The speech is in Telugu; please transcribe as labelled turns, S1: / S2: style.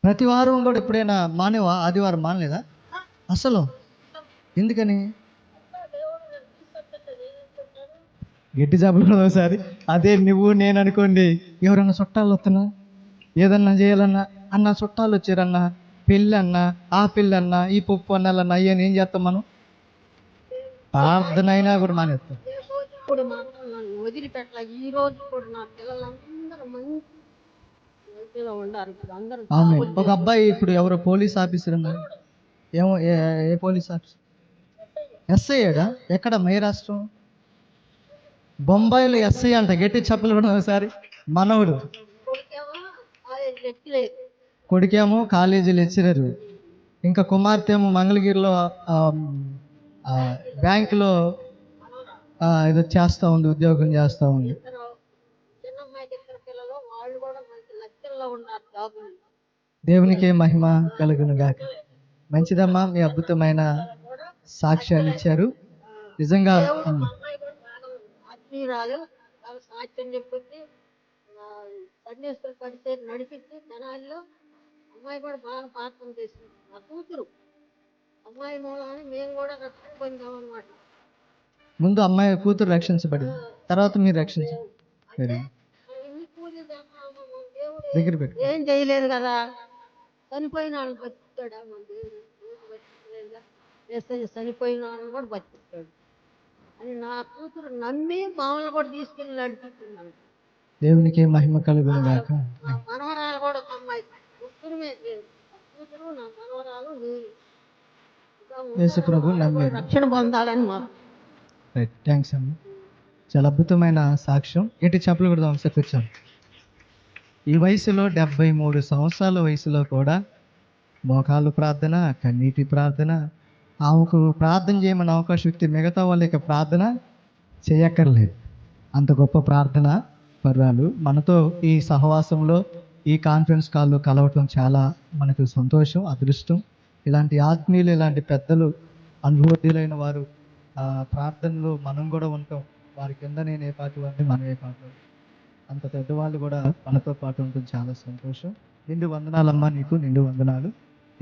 S1: ప్రతి వారం కూడా ఎప్పుడైనా మానేవా? ఆదివారం మానలేదా అసలు? ఎందుకని? గట్టి చెప్పలేదు ఒకసారి. అదే నువ్వు నేను అనుకోండి, ఎవరన్నా చుట్టాలు వస్తున్నా, ఏదన్నా చేయాలన్నా, అన్న చుట్టాలు వచ్చారన్నా, పెళ్ళి అన్నా, ఆ పెళ్ళి అన్నా, ఈ పప్పు అన్నాలన్నా అయ్యని ఏం చేస్తాం మనం? ప్రార్థన అయినా కూడా మానేస్తాం.
S2: ఇప్పుడు మాత్రం నన్ను వదిలిపెట్టాల. ఈ రోజు కూడా నా పిల్లలందరూ మంచిగా ఉండాలి. ఇప్పుడు అందరూ
S1: ఆమె ఒక అబ్బాయి ఇప్పుడు ఎవరో పోలీస్ ఆఫీసర్ అన్నారు. ఏమో ఏ పోలీస్ ఆఫీసర్? ఎస్ఐ అయ్యాడా? ఎక్కడ? ఏ రాష్ట్రం? బొంబాయిలో ఎస్ఐ అంట. గట్టి చెప్పలు కూడా ఒకసారి. మనవుడు కొడుకేమో కాలేజీ లెక్చరర్, ఇంకా కుమార్తె ఏమో మంగళగిరిలో బ్యాంకులో ఏదో చేస్తూ ఉంది, ఉద్యోగం చేస్తూ ఉంది. దేవునికే మహిమ కలుగును గాక. మంచిదమ్మా, మీ అద్భుతమైన సాక్ష్యాలు ఇచ్చారు. నిజంగా
S2: ఆత్మీయురాలు సాక్ష్యం చెప్పింది. సన్యాసులు పడితే నడిపించి జనాల్లో అమ్మాయి కూడా బాగా పాత్రం చేసింది. నా కూతురు అమ్మాయి మూలాన్ని మేము కూడా రక్షణ పొందామన్నమాట.
S1: ముందు అమ్మాయి కూతురు రక్షించబడింది, తర్వాత మీరు రక్షించారు. దగ్గర పెట్టు.
S2: ఏం చేయలేదు కదా, చనిపోయిన వాళ్ళని బతికిస్తాడా మన దేవుడు? చనిపోయిన వాళ్ళని కూడా బతికిస్తాడు అని నా కూతురు నమ్మి మామూలు కూడా తీసుకెళ్ళి నడిపిస్తున్నాను.
S1: దేవునికి మహిమ కలుగును గాక.
S2: మనవరాలు కూడా ఒక అమ్మాయి, ముగ్గురమే, కూతురు నా మనవరాలు
S1: యేసు ప్రభు నమ్మి
S2: రక్షణ పొందాలని మాకు.
S1: థ్యాంక్స్ అమ్మ. చాలా అద్భుతమైన సాక్ష్యం. ఏంటి చెప్పలు కూడా ఒకసారి కూర్చోండి. ఈ వయసులో 73 సంవత్సరాల వయసులో కూడా మోకాలు ప్రార్థన, కన్నీటి ప్రార్థన, ఆమెకు ప్రార్థన చేయమని అవకాశం ఇస్తే మిగతా వాళ్ళకి ప్రార్థన చేయక్కర్లేదు. అంత గొప్ప ప్రార్థన పర్వాలు. మనతో ఈ సహవాసంలో ఈ కాన్ఫరెన్స్ కాల్లో కలవటం చాలా మనకు సంతోషం, అదృష్టం. ఇలాంటి ఆత్మీయులు, ఇలాంటి పెద్దలు, అనుభవజ్ఞులైన వారు ప్రార్థనలో మనం కూడా ఉంటాం. వారి కింద నేను ఏ పాటి వాడిని, మనం ఏ పాటు, అంత పెద్దవాళ్ళు కూడా మనతో పాటు ఉంటుంది. చాలా సంతోషం. నిండు వందనాలమ్మా, నీకు నిండు వందనాలు.